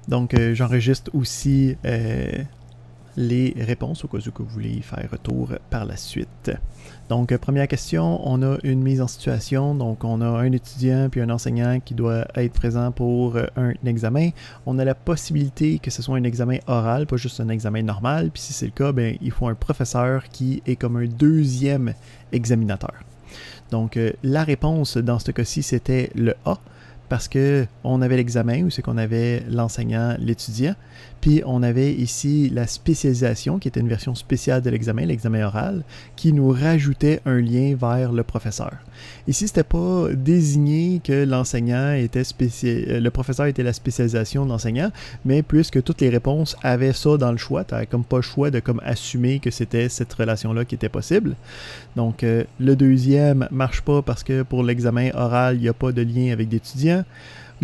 Donc, j'enregistre aussi les réponses au cas où que vous voulez y faire retour par la suite. Donc, première question, on a une mise en situation. Donc, on a un étudiant puis un enseignant qui doit être présent pour un examen. On a la possibilité que ce soit un examen oral, pas juste un examen normal. Puis si c'est le cas, ben, il faut un professeur qui est comme un deuxième examinateur. Donc, la réponse dans ce cas-ci, c'était le A, parce qu'on avait l'examen, où c'est qu'on avait l'enseignant, l'étudiant, puis on avait ici la spécialisation, qui était une version spéciale de l'examen oral, qui nous rajoutait un lien vers le professeur. Ici, c'était pas désigné que l'enseignant était le professeur était la spécialisation de l'enseignant, mais puisque toutes les réponses avaient ça dans le choix, tu n'avais comme pas le choix de comme assumer que c'était cette relation-là qui était possible. Donc, le deuxième marche pas parce que pour l'examen oral, il n'y a pas de lien avec l'étudiant.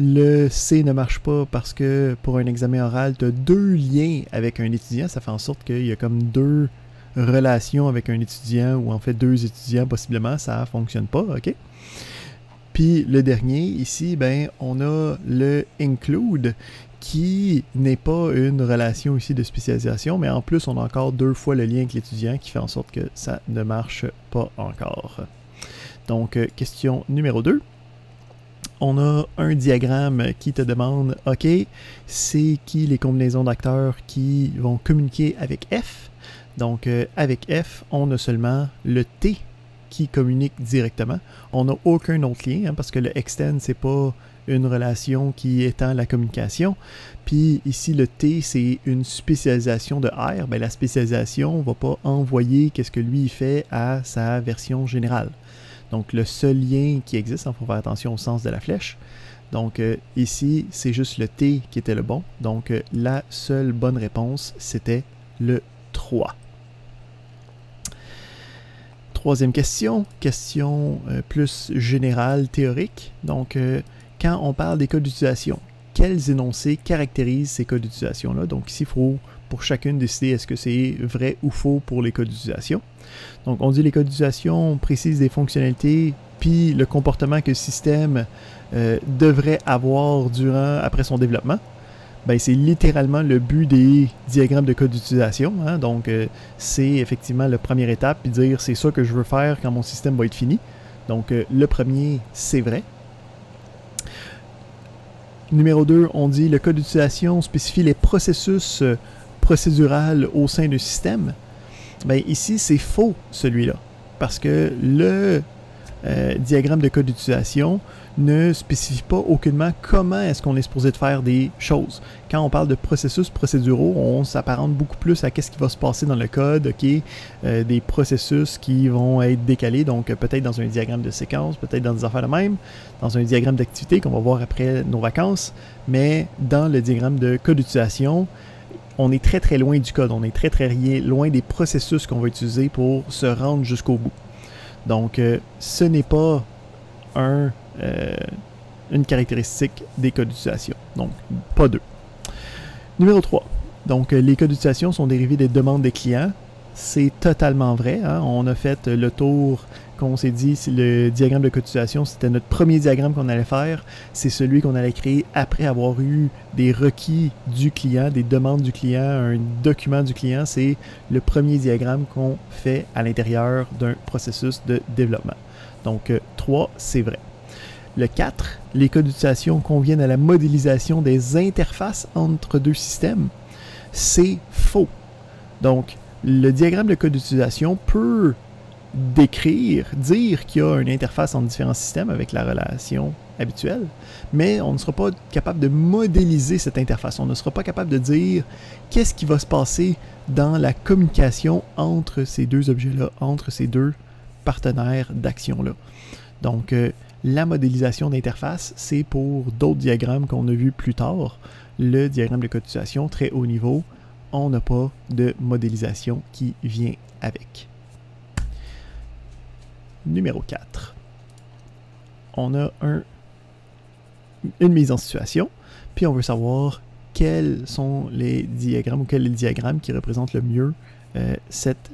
Le C ne marche pas parce que pour un examen oral, tu as deux liens avec un étudiant. Ça fait en sorte qu'il y a comme deux relations avec un étudiant, ou en fait deux étudiants possiblement. Ça ne fonctionne pas, OK? Puis le dernier, ici, ben, on a le include, qui n'est pas une relation ici de spécialisation, mais en plus, on a encore deux fois le lien avec l'étudiant qui fait en sorte que ça ne marche pas encore. Donc, question numéro 2. On a un diagramme qui te demande, OK, c'est qui les combinaisons d'acteurs qui vont communiquer avec F? Donc, avec F, on a seulement le T qui communique directement. On n'a aucun autre lien, parce que le extend, c'est pas une relation qui étend la communication. Puis ici, le T, c'est une spécialisation de R. Ben, la spécialisation ne va pas envoyer qu'est-ce que lui fait à sa version générale. Donc, le seul lien qui existe, il faut faire attention au sens de la flèche. Donc, ici, c'est juste le T qui était le bon. Donc, la seule bonne réponse, c'était le 3. Troisième question, question plus générale, théorique. Donc, quand on parle des cas d'utilisation, quels énoncés caractérisent ces cas d'utilisation-là? Donc, ici, il faut pour chacune décider est-ce que c'est vrai ou faux pour les cas d'utilisation. Donc, on dit les cas d'utilisation précisent des fonctionnalités puis le comportement que le système devrait avoir après son développement. Ben, c'est littéralement le but des diagrammes de cas d'utilisation. Hein? Donc, c'est effectivement la première étape, puis dire c'est ça que je veux faire quand mon système va être fini. Donc, le premier, c'est vrai. Numéro 2, on dit le cas d'utilisation spécifie les processus procédural au sein du système. Ben, ici, c'est faux, celui-là. Parce que le diagramme de cas d'utilisation ne spécifie pas aucunement comment est-ce qu'on est supposé de faire des choses. Quand on parle de processus procéduraux, on s'apparente beaucoup plus à qu'est-ce qui va se passer dans le code, OK? Des processus qui vont être décalés, donc peut-être dans un diagramme de séquence, peut-être dans des affaires de même, dans un diagramme d'activité qu'on va voir après nos vacances, mais dans le diagramme de cas d'utilisation, on est très très loin du code, on est très très loin des processus qu'on va utiliser pour se rendre jusqu'au bout. Donc, ce n'est pas une caractéristique des cas d'utilisation. Donc, pas deux. Numéro 3. Donc, les cas d'utilisation sont dérivés des demandes des clients. C'est totalement vrai. Hein? On a fait le tour qu'on s'est dit, le diagramme de cas d'utilisation, c'était notre premier diagramme qu'on allait faire. C'est celui qu'on allait créer après avoir eu des requis du client, des demandes du client, un document du client. C'est le premier diagramme qu'on fait à l'intérieur d'un processus de développement. Donc, 3, c'est vrai. Le 4, les cas d'utilisation conviennent à la modélisation des interfaces entre deux systèmes. C'est faux. Donc, le diagramme de cas d'utilisation peut dire qu'il y a une interface entre différents systèmes avec la relation habituelle, mais on ne sera pas capable de modéliser cette interface. On ne sera pas capable de dire qu'est-ce qui va se passer dans la communication entre ces deux objets-là, entre ces deux partenaires d'action-là. Donc, la modélisation d'interface, c'est pour d'autres diagrammes qu'on a vus plus tard. Le diagramme de cas d'utilisation, très haut niveau, on n'a pas de modélisation qui vient avec. Numéro 4. On a une mise en situation, puis on veut savoir quels sont les diagrammes ou quel est le diagramme qui représente le mieux cette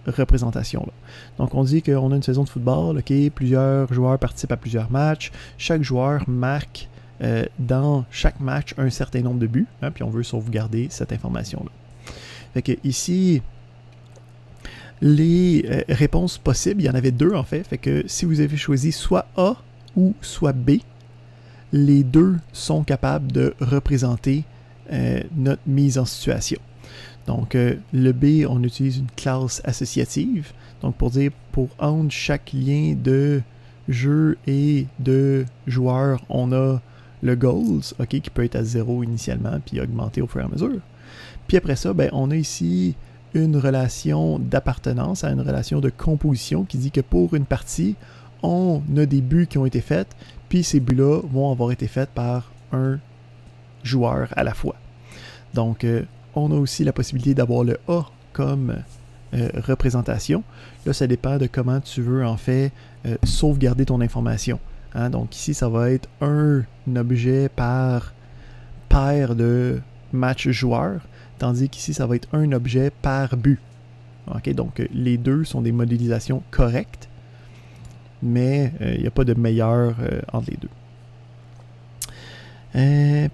représentation-là. Donc, on dit qu'on a une saison de football, OK, plusieurs joueurs participent à plusieurs matchs, chaque joueur marque dans chaque match un certain nombre de buts, hein, puis on veut sauvegarder cette information-là. Fait que ici, les réponses possibles, il y en avait deux en fait. Fait que si vous avez choisi soit A ou soit B, les deux sont capables de représenter notre mise en situation. Donc, le B, on utilise une classe associative. Donc, pour dire, pour entre chaque lien de jeu et de joueur, on a le goals, ok, qui peut être à 0 initialement, puis augmenter au fur et à mesure. Puis après ça, ben, on a ici une relation d'appartenance à une relation de composition qui dit que pour une partie, on a des buts qui ont été faits, puis ces buts-là vont avoir été faits par un joueur à la fois. Donc, on a aussi la possibilité d'avoir le A comme représentation. Là, ça dépend de comment tu veux, en fait, sauvegarder ton information. Hein? Donc, ici, ça va être un objet par paire de match joueurs, tandis qu'ici, ça va être un objet par but. Okay? Donc, les deux sont des modélisations correctes, mais il n'y a pas de meilleur entre les deux.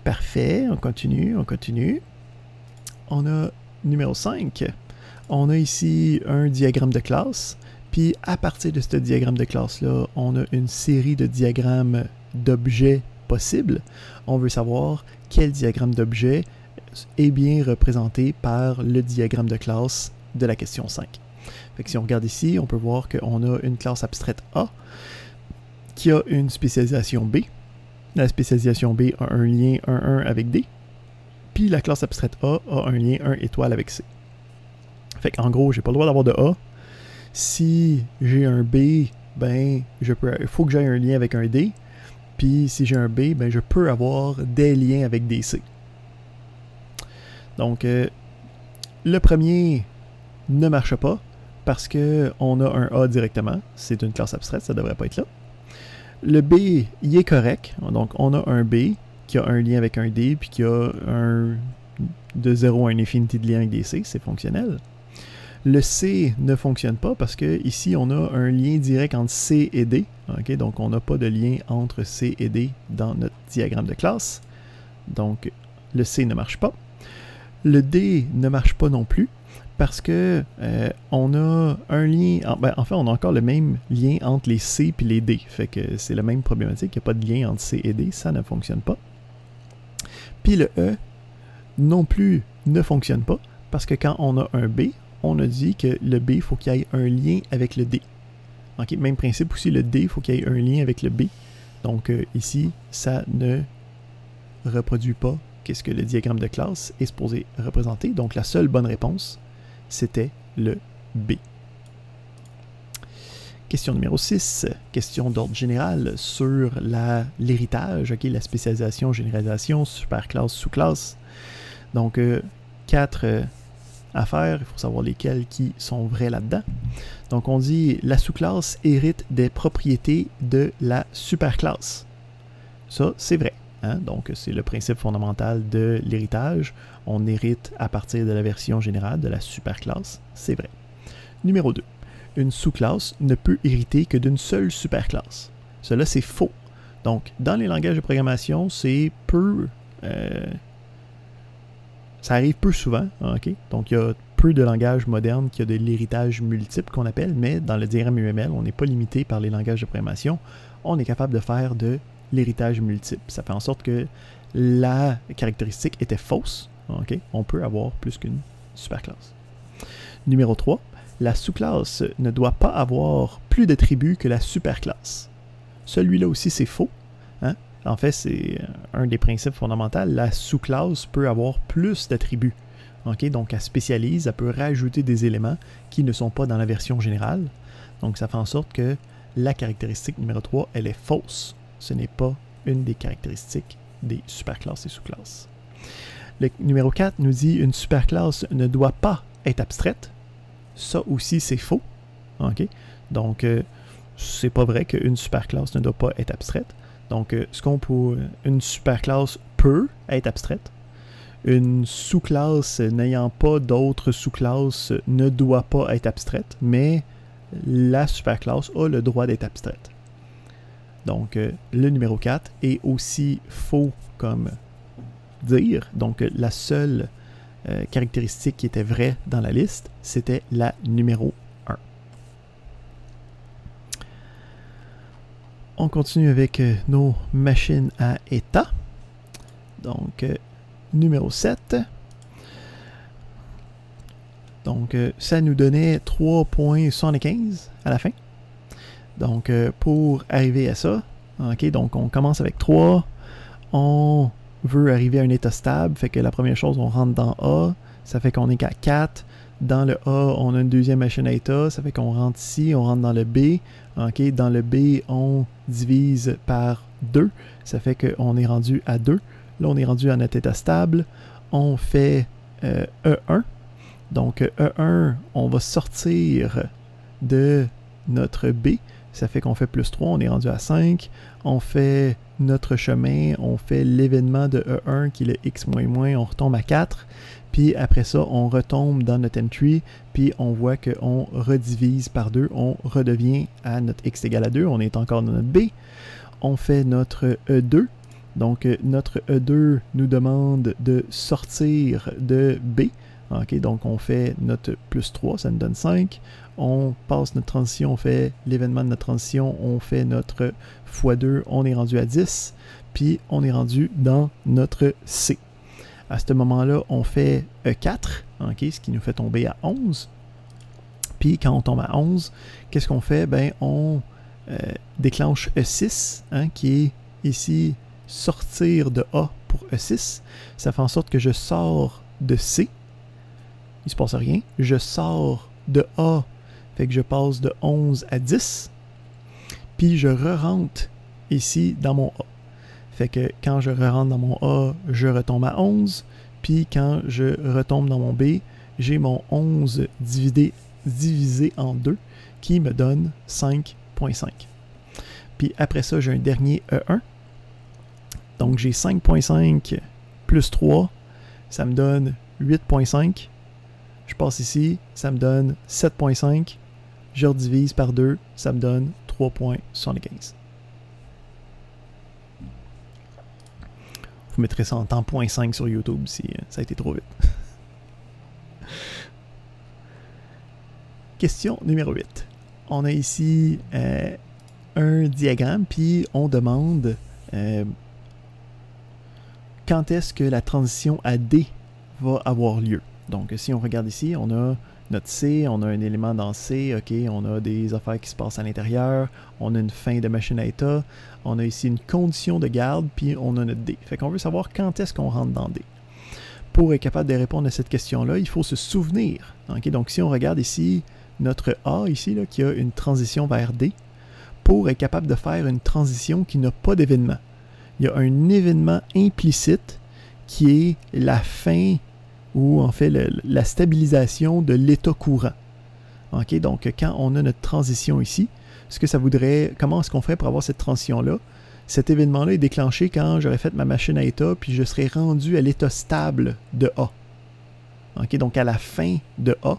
Parfait, on continue, on continue. On a numéro 5. On a ici un diagramme de classe, puis à partir de ce diagramme de classe-là, on a une série de diagrammes d'objets possibles. On veut savoir quel diagramme d'objet est bien représenté par le diagramme de classe de la question 5. Fait que si on regarde ici, on peut voir qu'on a une classe abstraite A qui a une spécialisation B. La spécialisation B a un lien 1-1 avec D. Puis la classe abstraite A a un lien 1 étoile avec C. Fait qu'en gros, j'ai pas le droit d'avoir de A. Si j'ai un B, ben, il faut que j'aie un lien avec un D. Puis si j'ai un B, ben, je peux avoir des liens avec des C. Donc, le premier ne marche pas parce qu'on a un A directement. C'est une classe abstraite, ça devrait pas être là. Le B, il est correct. Donc, on a un B qui a un lien avec un D, puis qui a de 0 à une infinité de liens avec des C, c'est fonctionnel. Le C ne fonctionne pas parce que ici on a un lien direct entre C et D. Okay? Donc on n'a pas de lien entre C et D dans notre diagramme de classe. Donc le C ne marche pas. Le D ne marche pas non plus parce que on a un lien, en fait on a encore le même lien entre les C et les D. Fait que c'est la même problématique, il n'y a pas de lien entre C et D, ça ne fonctionne pas. Puis le E non plus ne fonctionne pas parce que quand on a un B, on a dit que le B, il faut qu'il y ait un lien avec le D. Okay, même principe aussi, le D, il faut qu'il y ait un lien avec le B. Donc ici, ça ne reproduit pas qu'est-ce que le diagramme de classe est supposé représenter. Donc la seule bonne réponse, c'était le B. Question numéro 6, question d'ordre général sur l'héritage, okay, la spécialisation, généralisation, superclasse, sous-classe. Donc, 4 affaires, il faut savoir lesquelles qui sont vraies là-dedans. Donc, on dit la sous-classe hérite des propriétés de la superclasse. Ça, c'est vrai. Hein? Donc, c'est le principe fondamental de l'héritage. On hérite à partir de la version générale de la superclasse. C'est vrai. Numéro 2. Une sous-classe ne peut hériter que d'une seule superclasse. Cela, c'est faux. Donc, dans les langages de programmation, c'est peu... ça arrive peu souvent. Okay? Donc, il y a peu de langages modernes qui ont de l'héritage multiple qu'on appelle, mais dans le diagramme UML, on n'est pas limité par les langages de programmation. On est capable de faire de l'héritage multiple. Ça fait en sorte que la caractéristique était fausse. Okay? On peut avoir plus qu'une superclasse. Numéro 3. La sous-classe ne doit pas avoir plus d'attributs que la superclasse. Celui-là aussi, c'est faux. Hein? En fait, c'est un des principes fondamentaux. La sous-classe peut avoir plus d'attributs. Okay? Donc, elle spécialise, elle peut rajouter des éléments qui ne sont pas dans la version générale. Donc, ça fait en sorte que la caractéristique numéro 3, elle est fausse. Ce n'est pas une des caractéristiques des superclasses et sous-classes. Le numéro 4 nous dit une superclasse ne doit pas être abstraite. Ça aussi, c'est faux. Okay? Donc, c'est pas vrai qu'une superclasse ne doit pas être abstraite. Donc, une superclasse peut être abstraite. Une sous-classe n'ayant pas d'autres sous-classes ne doit pas être abstraite, mais la superclasse a le droit d'être abstraite. Donc, le numéro 4 est aussi faux comme dire. Donc, la seule caractéristique qui était vraie dans la liste, c'était la numéro 1. On continue avec nos machines à état. Donc, numéro 7. Donc, ça nous donnait 3,75 à la fin. Donc, pour arriver à ça, ok, donc on commence avec 3. On veut arriver à un état stable, fait que la première chose, on rentre dans A, ça fait qu'on est qu'à 4. Dans le A, on a une deuxième machine à état, ça fait qu'on rentre ici, on rentre dans le B. Ok, dans le B, on divise par 2, ça fait qu'on est rendu à 2. Là, on est rendu à notre état stable. On fait E1. Donc, E1, on va sortir de notre B. Ça fait qu'on fait plus 3, on est rendu à 5. On fait notre chemin, on fait l'événement de E1 qui est le X-, on retombe à 4. Puis après ça, on retombe dans notre entry, puis on voit qu'on redivise par 2, on redevient à notre X égale à 2, on est encore dans notre B. On fait notre E2. Donc, notre E2 nous demande de sortir de B. Okay, donc, on fait notre plus 3, ça nous donne 5. On passe notre transition, on fait l'événement de notre transition, on fait notre x2, on est rendu à 10. Puis, on est rendu dans notre C. À ce moment-là, on fait E4, okay, ce qui nous fait tomber à 11. Puis, quand on tombe à 11, qu'est-ce qu'on fait? Ben, on déclenche E6, hein, qui est ici sortir de A pour E6. Ça fait en sorte que je sors de C. Il ne se passe rien. Je sors de A, fait que je passe de 11 à 10. Puis je re-rentre ici dans mon A. Fait que quand je re-rentre dans mon A, je retombe à 11. Puis quand je retombe dans mon B, j'ai mon 11 divisé en 2 qui me donne 5,5. Puis après ça, j'ai un dernier E1. Donc j'ai 5,5 plus 3, ça me donne 8,5. Je passe ici, ça me donne 7,5. Je redivise par 2, ça me donne 3,75. Vous mettrez ça en temps 0.5 sur YouTube si ça a été trop vite. Question numéro 8. On a ici un diagramme, puis on demande quand est-ce que la transition à D va avoir lieu. Donc, si on regarde ici, on a notre C, on a un élément dans C, ok, on a des affaires qui se passent à l'intérieur, on a une fin de machine à état, on a ici une condition de garde, puis on a notre D. Fait qu'on veut savoir quand est-ce qu'on rentre dans D. Pour être capable de répondre à cette question-là, il faut se souvenir. Okay? Donc, si on regarde ici, notre A, ici, là, qui a une transition vers D, pour être capable de faire une transition qui n'a pas d'événement. Il y a un événement implicite qui est la fin ou en fait la stabilisation de l'état courant. Okay? Donc, quand on a notre transition ici, ce que ça voudrait, comment est-ce qu'on ferait pour avoir cette transition-là? Cet événement-là est déclenché quand j'aurais fait ma machine à état, puis je serais rendu à l'état stable de A. Okay? Donc, à la fin de A,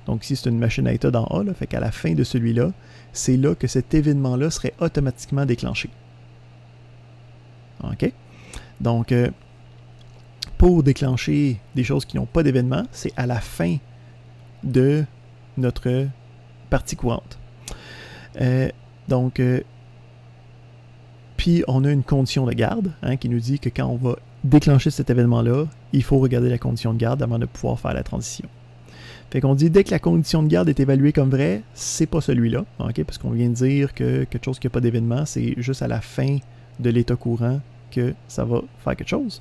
donc ici c'est une machine à état dans A, là, fait qu'à la fin de celui-là, c'est là que cet événement-là serait automatiquement déclenché. OK? Donc, pour déclencher des choses qui n'ont pas d'événement, c'est à la fin de notre partie courante. Puis on a une condition de garde hein, qui nous dit que quand on va déclencher cet événement-là, il faut regarder la condition de garde avant de pouvoir faire la transition. Fait qu'on dit dès que la condition de garde est évaluée comme vraie, c'est pas celui-là, okay? Parce qu'on vient de dire que quelque chose qui n'a pas d'événement, c'est juste à la fin de l'état courant que ça va faire quelque chose.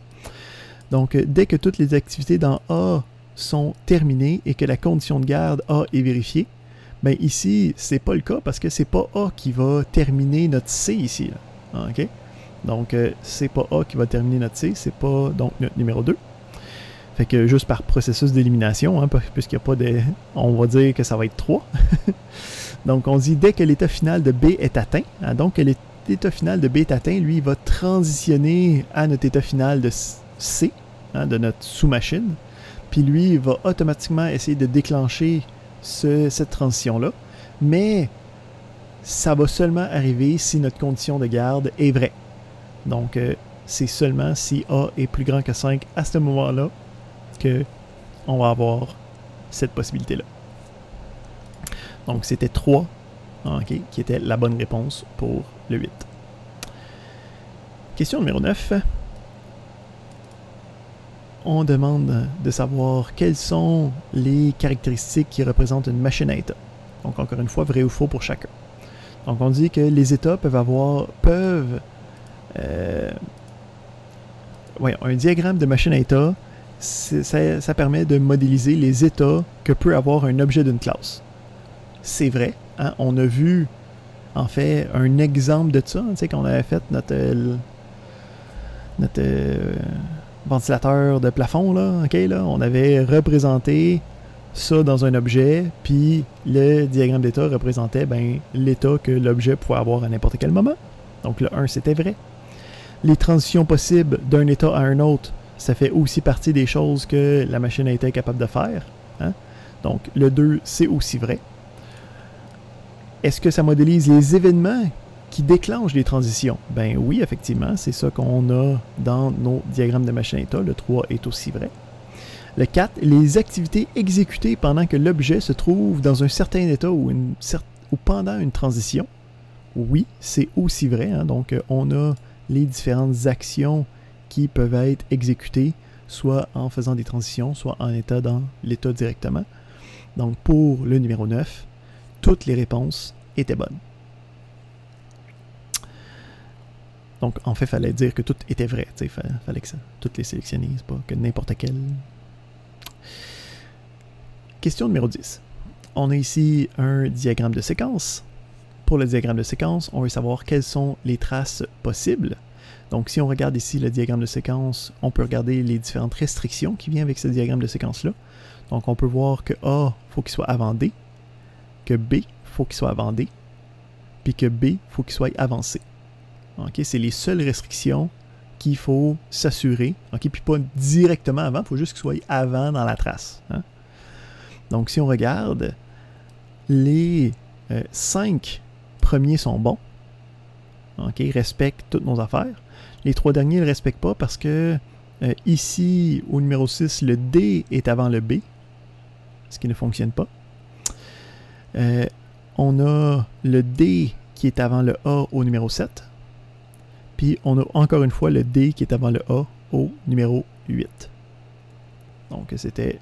Donc, dès que toutes les activités dans A sont terminées et que la condition de garde A est vérifiée, bien ici, c'est pas le cas parce que c'est pas A qui va terminer notre C ici. Là. OK? Donc, c'est pas A qui va terminer notre C, c'est pas donc notre numéro 2. Fait que juste par processus d'élimination, hein, puisqu'il n'y a pas de... On va dire que ça va être 3. Donc, on dit dès que l'état final de B est atteint, hein, donc l'état final de B est atteint, lui, il va transitionner à notre état final de C, hein, de notre sous-machine. Puis lui, il va automatiquement essayer de déclencher cette transition-là. Mais ça va seulement arriver si notre condition de garde est vraie. Donc, c'est seulement si A est plus grand que 5 à ce moment-là qu'on va avoir cette possibilité-là. Donc, c'était 3 qui était la bonne réponse pour le 8. Question numéro 9. On demande de savoir quelles sont les caractéristiques qui représentent une machine à état. Donc, encore une fois, vrai ou faux pour chacun. Donc, on dit que les états un diagramme de machine à état, ça permet de modéliser les états que peut avoir un objet d'une classe. C'est vrai. Hein? On a vu, en fait, un exemple de ça, quand on avait fait notre ventilateur de plafond, là, on avait représenté ça dans un objet, puis le diagramme d'état représentait l'état que l'objet pouvait avoir à n'importe quel moment. Donc le 1, c'était vrai. Les transitions possibles d'un état à un autre, ça fait aussi partie des choses que la machine a été capable de faire. Hein? Donc le 2, c'est aussi vrai. Est-ce que ça modélise les événements qui déclenchent les transitions? Ben oui, effectivement, c'est ça qu'on a dans nos diagrammes de machine à état. Le 3 est aussi vrai. Le 4, les activités exécutées pendant que l'objet se trouve dans un certain état ou pendant une transition. Oui, c'est aussi vrai. Hein? Donc, on a les différentes actions qui peuvent être exécutées, soit en faisant des transitions, soit en état dans l'état directement. Donc, pour le numéro 9, toutes les réponses étaient bonnes. Donc, en fait, il fallait dire que tout était vrai. Il fallait que toutes les sélectionner, c'est pas que n'importe quelle. Question numéro 10. On a ici un diagramme de séquence. Pour le diagramme de séquence, on veut savoir quelles sont les traces possibles. Donc, si on regarde ici le diagramme de séquence, on peut regarder les différentes restrictions qui viennent avec ce diagramme de séquence-là. Donc, on peut voir que A, il faut qu'il soit avant D, que B, il faut qu'il soit avant D, puis que B, il faut qu'il soit avancé. Okay, c'est les seules restrictions qu'il faut s'assurer. Okay, puis pas directement avant, il faut juste qu'il soit avant dans la trace. Hein? Donc, si on regarde, les 5 premiers sont bons. Okay, ils respectent toutes nos affaires. Les 3 derniers ne le respectent pas parce que ici, au numéro 6, le D est avant le B, ce qui ne fonctionne pas. On a le D qui est avant le A au numéro 7. Puis on a encore une fois le D qui est avant le A au numéro 8. Donc c'était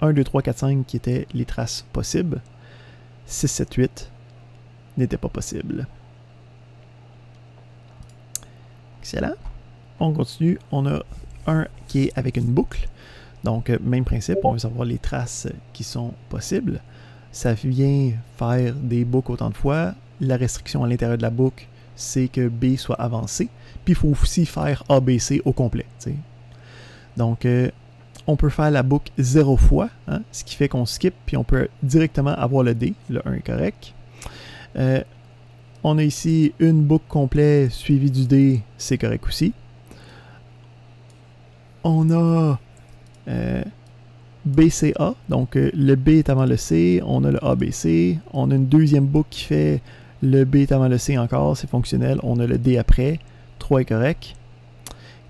1, 2, 3, 4, 5 qui étaient les traces possibles. 6, 7, 8 n'étaient pas possibles. Excellent. On continue. On a un qui est avec une boucle. Donc même principe, on veut savoir les traces qui sont possibles. Ça vient faire des boucles autant de fois. La restriction à l'intérieur de la boucle, c'est que B soit avancé. Puis il faut aussi faire ABC au complet. T'sais. Donc, on peut faire la boucle 0 fois, hein, ce qui fait qu'on skip, puis on peut directement avoir le D. Le 1 est correct. On a ici une boucle complète suivie du D, c'est correct aussi. On a BCA, donc le B est avant le C, on a le ABC. On a une deuxième boucle qui fait le B est avant le C encore, c'est fonctionnel. On a le D après. 3 est correct.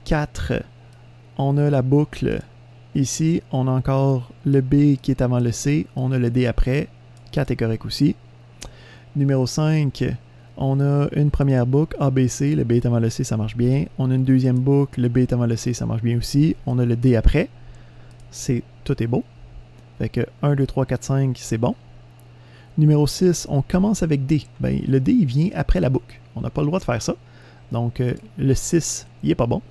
4, on a la boucle ici. On a encore le B qui est avant le C. On a le D après. 4 est correct aussi. Numéro 5, on a une première boucle ABC. Le B est avant le C, ça marche bien. On a une deuxième boucle. Le B est avant le C, ça marche bien aussi. On a le D après. Tout est beau. Fait que 1, 2, 3, 4, 5, c'est bon. Numéro 6, on commence avec D. Ben, le D, il vient après la boucle. On n'a pas le droit de faire ça. Donc, le 6, il n'est pas bon.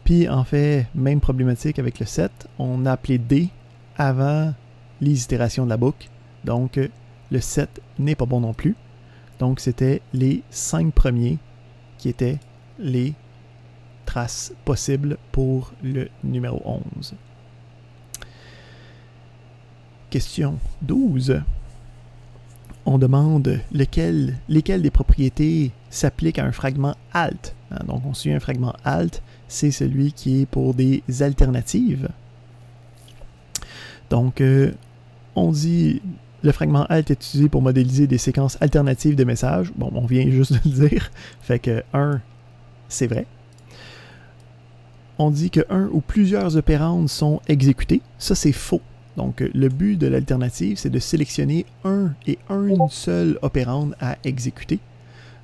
Puis, en fait, même problématique avec le 7. On a appelé D avant les itérations de la boucle. Donc, le 7 n'est pas bon non plus. Donc, c'était les 5 premiers qui étaient les traces possibles pour le numéro 11. Question 12. On demande lesquelles des propriétés s'appliquent à un fragment alt. Hein, donc, on suit un fragment alt, c'est celui qui est pour des alternatives. Donc, on dit le fragment alt est utilisé pour modéliser des séquences alternatives de messages. Bon, on vient juste de le dire. Fait que 1, c'est vrai. On dit que un ou plusieurs opérandes sont exécutés. Ça, c'est faux. Donc, le but de l'alternative, c'est de sélectionner un et une seule opérande à exécuter.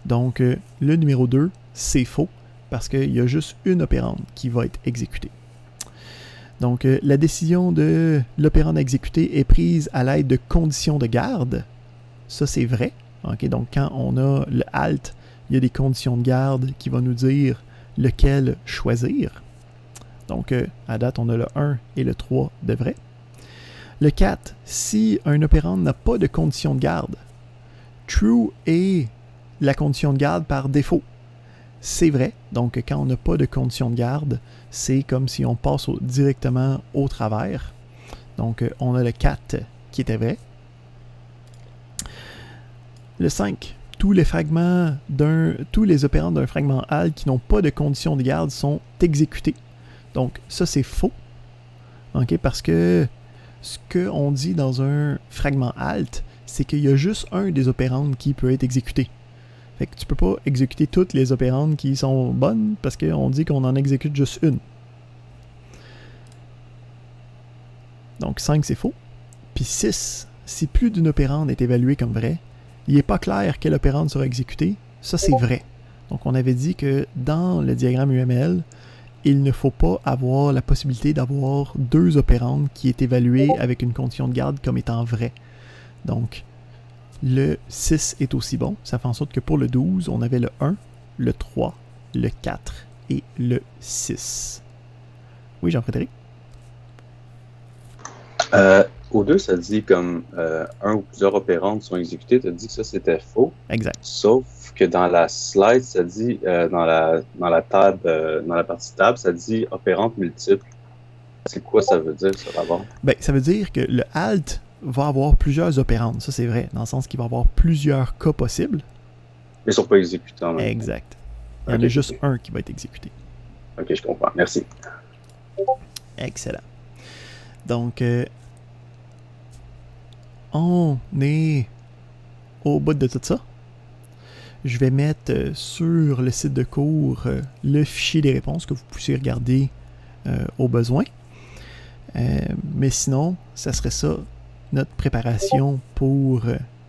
Donc, le numéro 2, c'est faux, parce qu'il y a juste une opérande qui va être exécutée. Donc, la décision de l'opérande exécutée est prise à l'aide de conditions de garde. Ça, c'est vrai. Okay? Donc, quand on a le alt, il y a des conditions de garde qui vont nous dire lequel choisir. Donc, à date, on a le 1 et le 3 de vrai. Le 4, si un opérande n'a pas de condition de garde, true est la condition de garde par défaut. C'est vrai. Donc, quand on n'a pas de condition de garde, c'est comme si on passe directement au travers. Donc, on a le 4 qui était vrai. Le 5, tous les opérandes d'un fragment alt qui n'ont pas de condition de garde sont exécutés. Donc, ça, c'est faux. Okay? Parce que ce qu'on dit dans un fragment alt, c'est qu'il y a juste un des opérandes qui peut être exécuté. Fait que tu peux pas exécuter toutes les opérandes qui sont bonnes parce qu'on dit qu'on en exécute juste une. Donc 5, c'est faux. Puis 6, si plus d'une opérande est évaluée comme vraie, il n'est pas clair quelle opérande sera exécutée. Ça, c'est vrai. Donc on avait dit que dans le diagramme UML, il ne faut pas avoir la possibilité d'avoir deux opérandes qui est évaluées avec une condition de garde comme étant vraie. Donc, le 6 est aussi bon. Ça fait en sorte que pour le 12, on avait le 1, le 3, le 4 et le 6. Oui, Jean-Frédéric? Au 2, ça dit comme un ou plusieurs opérandes sont exécutées. Tu as dit que ça, c'était faux. Exact. Sauf que dans la slide, ça dit, dans la partie table, ça dit opérante multiple. C'est quoi ça veut dire, ça, d'abord? Ben, ça veut dire que le alt va avoir plusieurs opérandes. Ça, c'est vrai, dans le sens qu'il va avoir plusieurs cas possibles. Mais ils ne sont pas exécutés en même temps. Exact. Il y en a juste un qui va être exécuté. Ok, je comprends. Merci. Excellent. Donc, on est au bout de tout ça. Je vais mettre sur le site de cours le fichier des réponses que vous puissiez regarder au besoin. Mais sinon, ça serait ça, notre préparation pour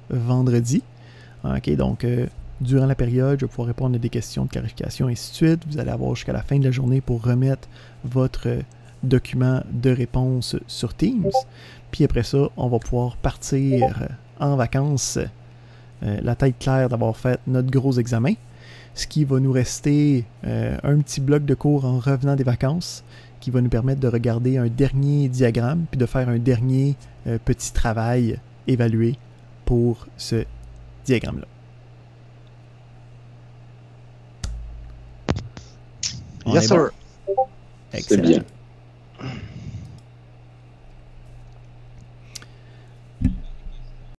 vendredi. OK, donc, durant la période, je vais pouvoir répondre à des questions de clarification et ainsi de suite. Vous allez avoir jusqu'à la fin de la journée pour remettre votre document de réponse sur Teams. Puis après ça, on va pouvoir partir en vacances la tête claire d'avoir fait notre gros examen. Ce qui va nous rester un petit bloc de cours en revenant des vacances qui va nous permettre de regarder un dernier diagramme puis de faire un dernier petit travail évalué pour ce diagramme-là. Yes, sir. Excellent. C'est bien.